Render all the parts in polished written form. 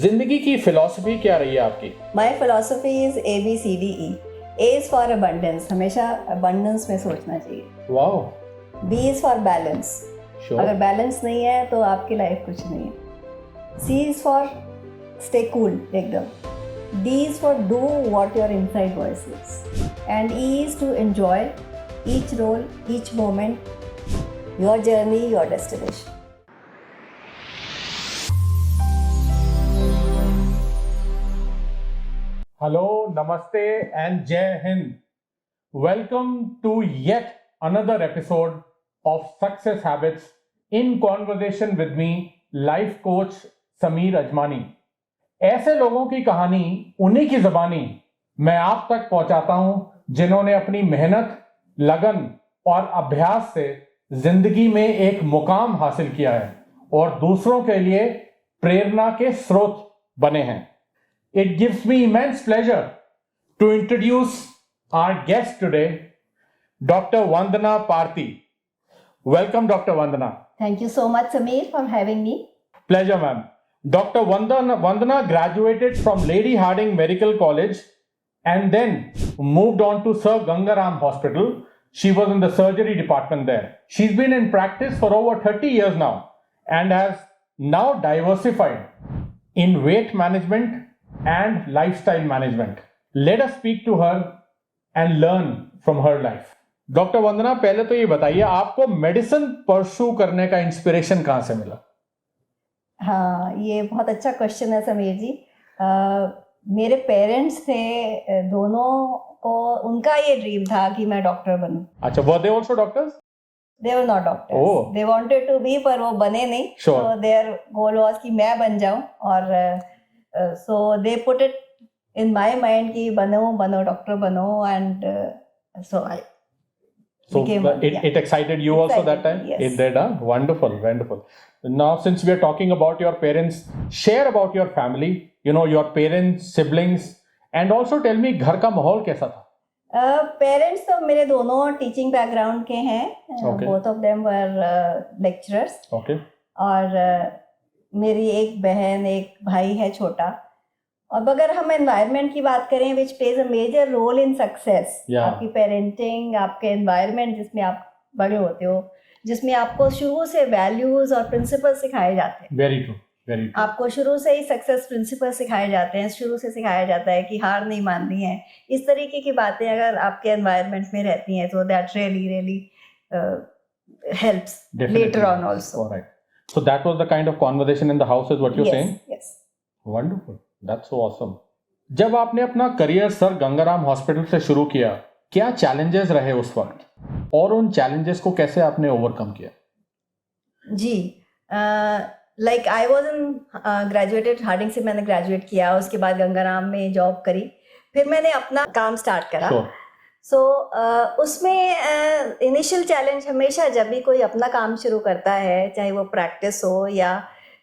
जिंदगी की फिलॉसफी क्या रही है आपकी? My philosophy is ABCDE. A is for abundance, हमेशा अबंडेंस में सोचना चाहिए. Wow. B is for balance, sure. अगर बैलेंस नहीं है तो आपकी लाइफ कुछ नहीं है. C is for stay cool एकदम. D is for do what your inside voice is. And E is to enjoy each role, each moment, your journey, your destination. Hello, Namaste, and Jai Hind. Welcome to yet another episode of Success Habits in conversation with me, life coach Sameer Ajmani. ऐसे लोगों की कहानी, उन्हीं की ज़बानी मैं आप तक पहुंचाता हूं जिन्होंने अपनी मेहनत, लगन और अभ्यास से जिंदगी में एक मुकाम हासिल किया है और दूसरों के लिए प्रेरणा के स्रोत बने हैं. It gives me immense pleasure to introduce our guest today, Dr. Vandana Parthi. Welcome, Dr. Vandana. Thank you so much, Sameer, for having me. Pleasure, ma'am. Dr. Vandana graduated from Lady Hardinge Medical College and then moved on to Sir Gangaram Hospital. She was in the surgery department there. She's been in practice for over 30 years now and has now diversified in weight management and lifestyle management. Let us speak to her and learn from her life. Doctor Vandana, पहले तो ये बताइए आपको medicine pursue करने का inspiration कहाँ से मिला? हाँ, ये बहुत अच्छा क्वेश्चन है समीर जी. मेरे पेरेंट्स थे दोनों को, उनका ये ड्रीम था कि मैं डॉक्टर बनूं. अच्छा, were they also doctors? They were not doctors, they wanted to be, पर वो बने नहीं. सो देयर गोल वाज कि मैं बन जाऊं, और so they put it in my mind कि बनो डॉक्टर बनो, and so I became one. It excited you also that time? Yes. It did, huh? Wonderful. Now, since we are talking about your parents, share about your family, your parents, siblings, and also tell me घर का माहौल कैसा था? Parents तो मेरे दोनों teaching background के हैं. Both of them were lecturers. और मेरी एक बहन, एक भाई है छोटा. अब अगर हम एनवायरनमेंट की बात करें, which plays a major role in success, आपकी पेरेंटिंग, आपके एनवायरनमेंट जिसमें आप बड़े होते हो, जिसमें आपको शुरू से वैल्यूज और प्रिंसिपल सिखाए जाते हैं. Very true. आपको शुरू से ही सक्सेस प्रिंसिपल सिखाए जाते हैं. शुरू से सिखाया जाता है कि हार नहीं माननी है. इस तरीके की बातें अगर आपके एनवायरनमेंट में रहती हैं तो that really helps later on also. So that was the kind of conversation in the house is what you're saying? Yes. Wonderful. That's so awesome. जब आपने अपना करियर सर गंगाराम हॉस्पिटल से शुरू किया, क्या चैलेंजेस रहे उस वक्त और उन चैलेंजेस को कैसे आपने ओवरकम किया? जी, like I was in graduated Harding से, मैंने ग्रेजुएट किया, उसके बाद गंगाराम में जॉब करी, फिर मैंने अपना काम स्टार्ट करा. सो उसमें इनिशियल चैलेंज हमेशा, जब भी कोई अपना काम शुरू करता है, चाहे वो प्रैक्टिस हो या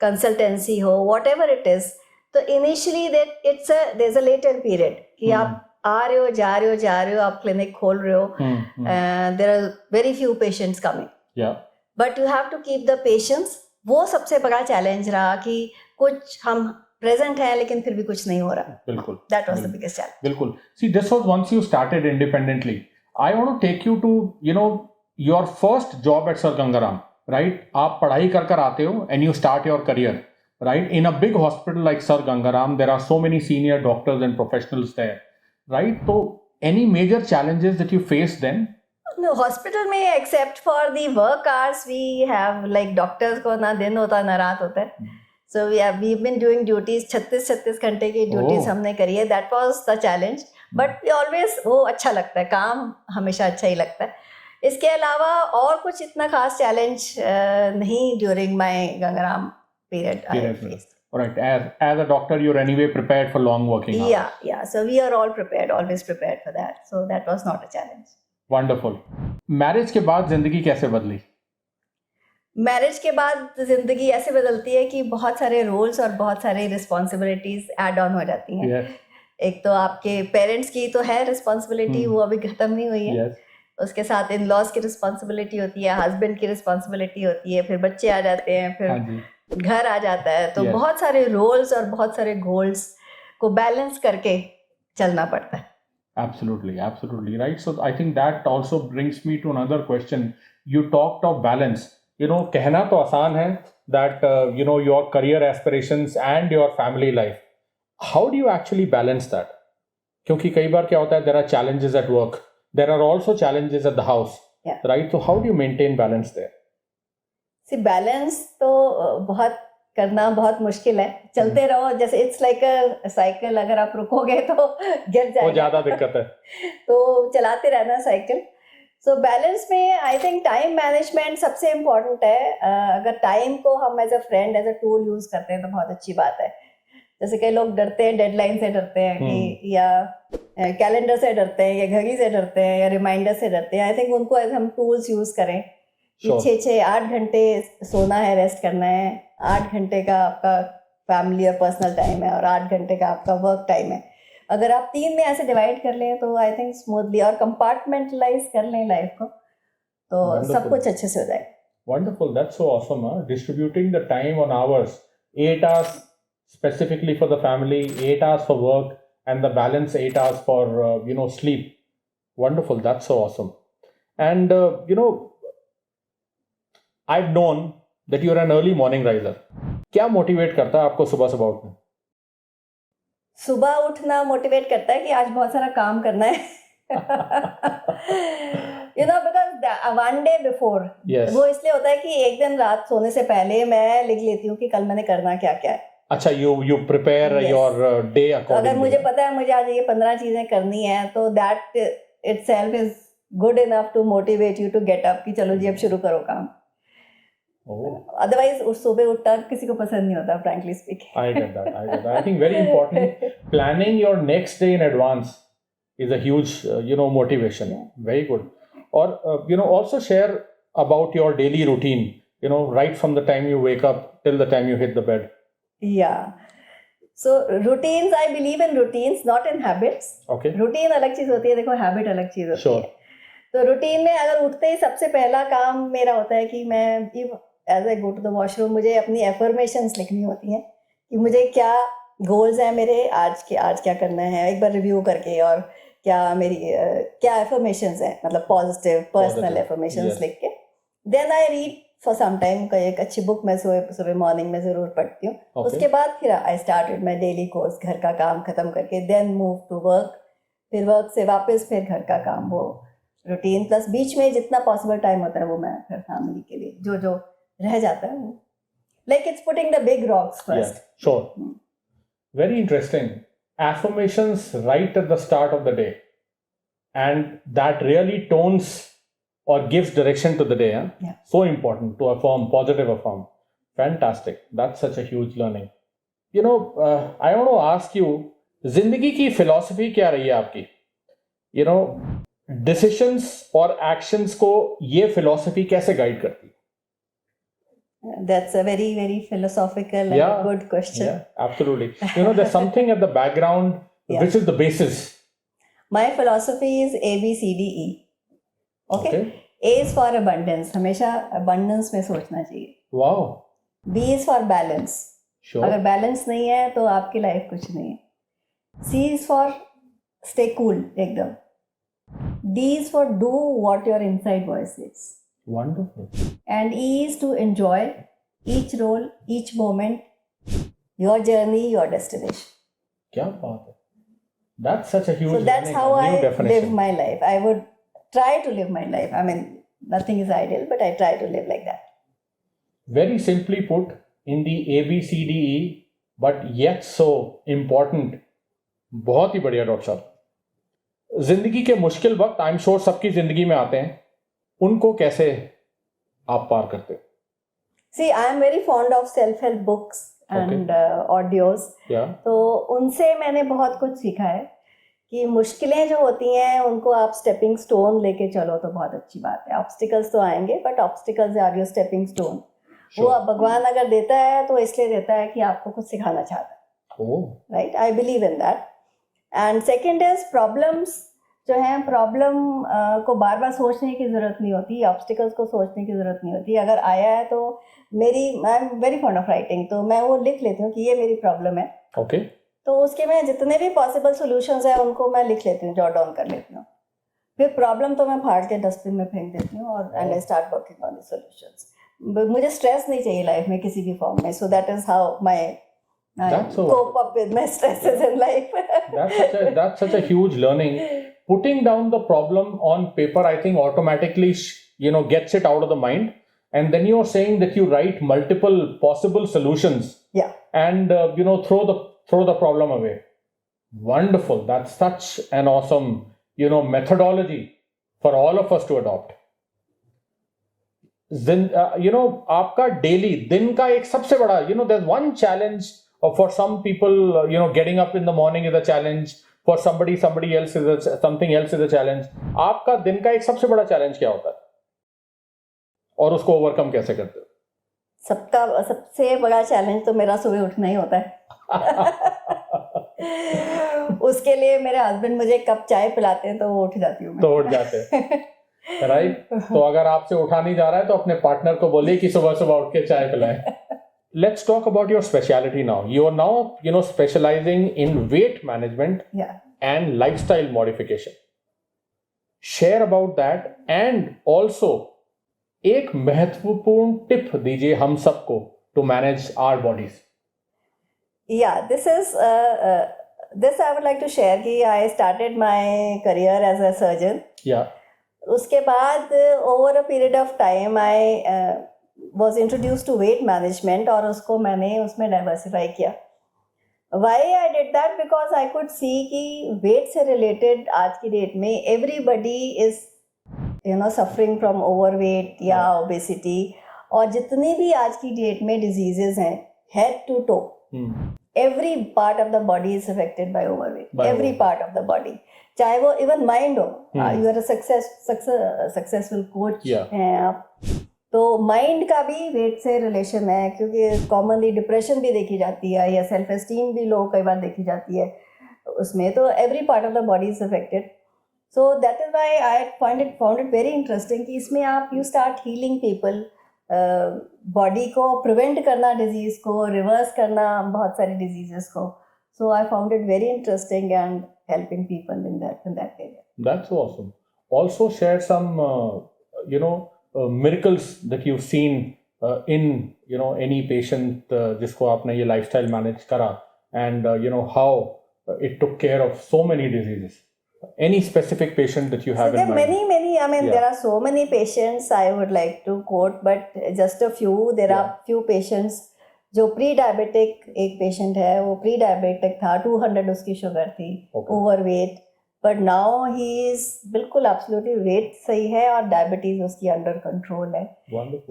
कंसल्टेंसी हो, वॉट एवर इट इज, तो initially there is a later period कि आप आ रहे हो, जा रहे हो, आप क्लिनिक खोल रहे हो, there are very few patients coming, but you have to keep the patience. वो सबसे बड़ा चैलेंज रहा कि कुछ हम प्रेजेंट है लेकिन फिर भी कुछ नहीं हो रहा. बिल्कुल. That was the biggest challenge. बिल्कुल. See, this was once you started independently. I want to take you to, your first job at Sir Gangaram, right? आप पढ़ाई कर आते हो and you start your career, right? In a big hospital like Sir Gangaram, there are so many senior doctors and professionals there, right? So, any major challenges that you faced then? No, hospital में except for the work hours, we have like doctors को ना दिन होता ना रात होता है. So we've been doing duties, 36 घंटे की ड्यूटीज हमने करी है. That was the challenge, but we always, वो अच्छा लगता है, काम हमेशा अच्छा ही लगता है. इसके अलावा और कुछ इतना खास चैलेंज नहीं during my Gangaram period I faced. Alright, as a doctor, you're anyway prepared for long working hours. Yeah. So we are all prepared, always prepared for that. So that was not a challenge. Wonderful. Marriage के बाद जिंदगी कैसे बदली? Marriage के बाद जिंदगी ऐसे बदलती है कि बहुत सारे रोल्स और बहुत सारी रिस्पॉन्सिबिलिटीज ऐड ऑन हो जाती हैं. एक तो आपके पेरेंट्स की तो है रिस्पॉन्सिबिलिटी, वो अभी खत्म नहीं हुई है. उसके साथ इन लॉज की रिस्पॉन्सिबिलिटी होती है, हस्बैंड की रिस्पॉन्सिबिलिटी होती है, फिर बच्चे आ जाते हैं, फिर घर आ जाता है, तो Yes. बहुत सारे रोल्स और बहुत सारे गोल्स को बैलेंस करके चलना पड़ता है. Absolutely right. So I think that also brings me to another question. You talked of balance. कहना तो आसान है that your career aspirations and your family life. How do you actually balance that? क्योंकि कई बार क्या होता है, there are challenges at work. There are also challenges at the house. Yeah. Right? So how do you maintain balance there? See, balance तो बहुत करना बहुत मुश्किल है. चलते रहो, जैसे इट्स लाइक अ साइकिल, अगर आप रुकोगे तो गिर जाएगा. वो ज़्यादा दिक्कत है. तो चलाते रहना साइकिल. सो बैलेंस में आई थिंक टाइम मैनेजमेंट सबसे इम्पोर्टेंट है. अगर टाइम को हम as a friend, as a tool use करते हैं तो बहुत अच्छी बात है. जैसे कई लोग डरते हैं, डेडलाइन से डरते हैं कि या कैलेंडर से डरते हैं या घड़ी से डरते हैं या रिमाइंडर से डरते हैं. आई थिंक उनको एज हम टूल्स यूज करें. 6-8 घंटे सोना है, रेस्ट करना है, 8 घंटे का आपका फैमिली और पर्सनल टाइम है और 8 घंटे का आपका वर्क टाइम है. अगर आप 3 में ऐसे डिवाइड कर लें तो आई थिंक स्मूथली, और कंपार्टमेंटलाइज कर लें लाइफ को, तो सब कुछ अच्छे से हो जाएगा. Wonderful, that's so awesome. Distributing the time on hours, 8 hours specifically for the family, 8 hours for work, and the balance 8 hours for sleep. Wonderful, that's so awesome. And I've known that you're an early morning riser. क्या motivate करता है आपको सुबह सुबह उठना? सुबह उठना motivate करता है कि आज बहुत सारा काम करना है. बिकॉज वन डे बिफोर, वो इसलिए होता है कि एक दिन रात सोने से पहले मैं लिख लेती हूँ कि कल मैंने करना क्या क्या है. अच्छा, you prepare your day accordingly. अगर मुझे पता है मुझे आज ये 15 चीजें करनी है, तो that itself is good enough to motivate you to get up कि चलो जी अब शुरू करो काम. Otherwise उस सुबह उठना किसी को पसंद नहीं होता, frankly speaking. I get that. I think very important. Planning your next day in advance is a huge, motivation. Yeah. Very good. Or, also share about your daily routine, right from the time you wake up till the time you hit the bed. Yeah. So routines, I believe in routines, not in habits. Okay. Routine अलग चीज होती है, देखो habit अलग चीज होती Sure. है. तो रूटीन में अगर उठते ही सबसे पहला काम मेरा होता है कि मैं as I go to the washroom, मुझे अपनी एफर्मेशंस लिखनी होती हैं कि मुझे क्या गोल्स हैं मेरे, आज क्या करना है, एक बार रिव्यू करके, और क्या मेरी क्या एफर्मेशंस हैं, मतलब पॉजिटिव पर्सनल एफर्मेशंस लिख के. Then I read for some time. एक अच्छी बुक मैं सुबह मॉर्निंग में ज़रूर पढ़ती हूँ. उसके बाद फिर I started my daily course, घर का काम खत्म करके देन मूव टू वर्क. फिर वर्क से वापस फिर घर का काम, वो रूटीन प्लस बीच में जितना पॉसिबल टाइम होता है वो मैं फिर फैमिली के लिए जो रह जाता है, like it's putting the big rocks first. Sure. Very interesting. Affirmations right at the start of the day, and that really tones or gives direction to the day. Yeah. So important to affirm, positive affirm. Fantastic. That's such a huge learning. I want to ask you, जिंदगी की philosophy क्या रही है आपकी? Decisions और actions को ये philosophy कैसे guide करती है? That's a very, very philosophical and good question. Yeah, absolutely. There's something at the background which is the basis. My philosophy is ABCDE. Okay? A is for abundance. हमेशा abundance में सोचना चाहिए. Wow. B is for balance. Sure. अगर balance नहीं है तो आपकी life कुछ नहीं है. C is for stay cool एकदम. D is for do what your inside voice says. Wonderful. And E is to enjoy each role, each moment, your journey, your destination. क्या बात है. That's such a huge. So that's how I live my life. I would try to live my life. I mean, nothing is ideal, but I try to live like that. Very simply put, in the ABCDE, but yet so important. बहुत ही बढ़िया doctor साहब. जिंदगी के मुश्किल वक्त I am sure सबकी जिंदगी में आते हैं, उनको कैसे आप पार करते हो? See, I am very fond of self-help books and audios. Yeah. तो उनसे मैंने बहुत कुछ सीखा है कि मुश्किलें जो होती हैं उनको आप स्टेपिंग स्टोन लेके चलो तो बहुत अच्छी बात है. ऑब्स्टिकल्स तो आएंगे, but obstacles are your stepping stone. वो भगवान अगर देता है तो इसलिए देता है कि आपको कुछ सिखाना चाहता है. Right, I believe in that. And second is problems जो हैं, प्रॉब्लम को बार बार सोचने की ज़रूरत नहीं होती, ऑब्स्टिकल्स को सोचने की ज़रूरत नहीं होती. अगर आया है तो I am very fond of writing, तो मैं वो लिख लेती हूँ कि ये मेरी प्रॉब्लम है। ओके। तो उसके मैं जितने भी पॉसिबल सॉल्यूशंस है उनको मैं लिख लेती हूँ, जॉट डाउन कर लेती हूँ। फिर प्रॉब्लम तो मैं फाड़ के डस्टबिन में फेंक देती हूँ और and I start working on the solutions. मुझे स्ट्रेस नहीं चाहिए लाइफ में किसी भी फॉर्म में, सो that is how my cope up with my stresses in life. That's such a huge learning. Putting down the problem on paper, I think automatically gets it out of the mind, and then you're saying that you write multiple possible solutions. Yeah. And throw the problem away. Wonderful. That's such an awesome methodology for all of us to adopt. आपका daily दिन का एक सबसे बड़ा there's one challenge for some people, getting up in the morning is a challenge. For somebody else something else is a challenge. आपका दिन का एक सबसे बड़ा चैलेंज क्या होता है और उसको ओवरकम कैसे करते हो? सबसे बड़ा चैलेंज तो मेरा सुबह उठना ही होता है। उसके लिए मेरे हस्बैंड मुझे कप चाय पिलाते हैं तो वो उठ जाती हूँ मैं। तो उठ जाते हैं, राइट? तो अगर आपसे उठा नहीं जा रहा है तो अपने पार्टनर को बोलिए कि सुबह सुबह उठ के चाय पिलाएं। Let's talk about your specialty now. You are now, specializing in weight management and lifestyle modification. Share about that, and also एक महत्वपूर्ण टिप दीजिए हम सबको to manage our bodies. Yeah, this I would like to share कि I started my career as a surgeon. Yeah. उसके बाद over a period of time I was introduced to weight management और उसको मैंने उसमें डाइवर्सिफाई किया। Why I did that? Because I could see कि weight से related आज की डेट में everybody is suffering from overweight या obesity, और जितनी भी आज की डेट में diseases हैं head to toe, every part of the body is affected by overweight. Every part of the body, चाहे वो even mind हो, you are a successful coach हैं आप, तो माइंड का भी वेट से रिलेशन है, क्योंकि कॉमनली डिप्रेशन भी देखी जाती है या सेल्फ एस्टीम भी लो कई बार देखी जाती है उसमें, तो every part of the body is affected. So that is why I found it very interesting कि इसमें आप you start healing people, body को प्रिवेंट करना, डिजीज को रिवर्स करना, बहुत सारी डिजीजेस को। So I found it very interesting and helping people in that area. That's awesome. Also share some miracles that you've seen in any patient जिसको आपने ये lifestyle manage करा, and how it took care of so many diseases. Any specific patient that you have in mind? There are many. I mean, there are so many patients I would like to quote, but just a few. There are few patients जो pre-diabetic, एक patient है वो pre-diabetic था, 200 उसकी sugar थी, overweight, but now he is बिल्कुल absolutely weight सही है और डायबिटीज उसकी अंडर कंट्रोल है।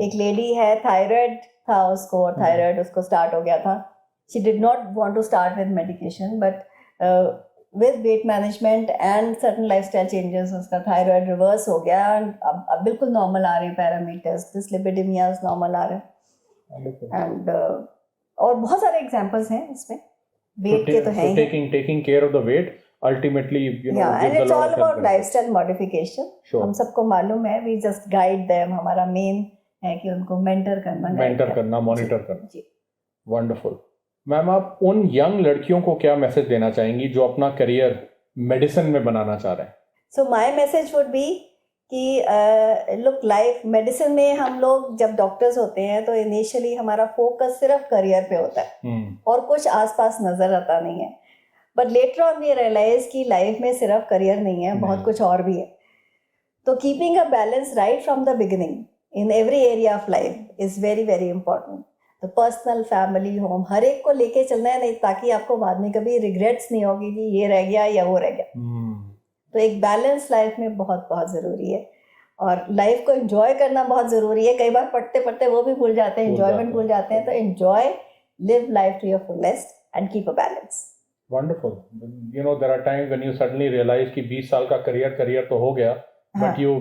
एक लेडी है, थायराइड था उसको, और थायराइड उसको स्टार्ट हो गया था। she did not want to start with medication, but with weight management and certain lifestyle changes उसका थायराइड रिवर्स हो गया, अब बिल्कुल नॉर्मल आ रहे पैरामीटर्स, डिस्लिपिडेमियास नॉर्मल आ रहे, एंड और बहुत सारे एग्जांपल्स हैं इसमें वेट के तो हैं ही। taking care of the weight ultimately, and it's all about lifestyle modification. Sure. हम सबको मालूम है, we just guide them. हमारा मेन है कि उनको मेंटर करना, मॉनिटर करना। वंडरफुल। मैम, आप उन यंग लड़कियों को क्या मैसेज देना चाहेंगी जो अपना करियर मेडिसिन में बनाना चाह रहे हैं? So my message would be कि look, लाइफ मेडिसिन में हम लोग जब डॉक्टर्स होते हैं तो इनिशियली हमारा फोकस सिर्फ करियर पे होता है और कुछ आसपास नजर आता नहीं है, but later on we realize कि लाइफ में सिर्फ करियर नहीं है, बहुत कुछ और भी है। तो keeping a balance right from the beginning in every area of life is very very important. तो पर्सनल, फैमिली, होम, हर एक को लेके चलना है, नहीं ताकि आपको बाद में कभी रिग्रेट्स नहीं होगी कि ये रह गया या वो रह गया। तो एक बैलेंस लाइफ में बहुत बहुत ज़रूरी है, और लाइफ को एंजॉय करना बहुत ज़रूरी है। कई बार पढ़ते पढ़ते वो भी भूल जाते हैं, एंजॉयमेंट भूल जाते हैं। तो enjoy, live life to your fullest and keep a balance. Wonderful. There are times when you suddenly realize कि 20 साल का करियर तो हो गया, but you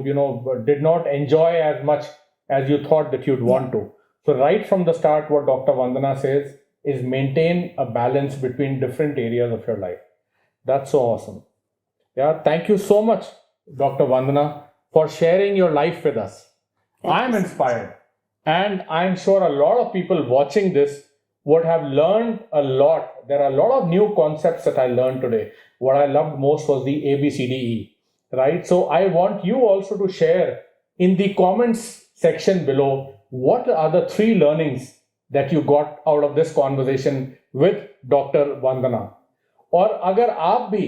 did not enjoy as much as you thought that you'd want to. So right from the start, what Dr. Vandana says is maintain a balance between different areas of your life. That's so awesome. Yeah, thank you so much, Dr. Vandana, for sharing your life with us. I'm inspired. And I'm sure a lot of people watching this would have learned a lot. There are a lot of new concepts that I learned today. What I loved most was the ABCDE, right? So I want you also to share in the comments section below what are the 3 learnings that you got out of this conversation with Dr. Vandana. और अगर आप भी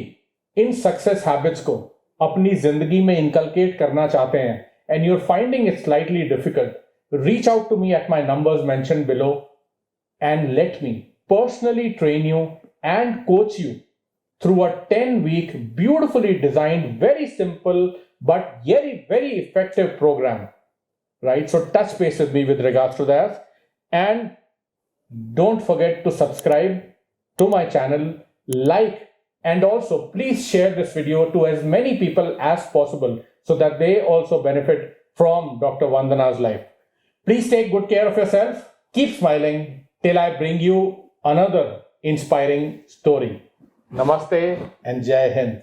in success habits को अपनी जिंदगी में inculcate करना चाहते हैं and you're finding it slightly difficult, reach out to me at my numbers mentioned below and let me personally train you and coach you through a 10-week beautifully designed, very simple but very, very effective program, right? So touch base with me with regards to that, and don't forget to subscribe to my channel, like, and also please share this video to as many people as possible so that they also benefit from Dr. Vandana's life. Please take good care of yourself. Keep smiling till I bring you another inspiring story. Namaste and Jai Hind.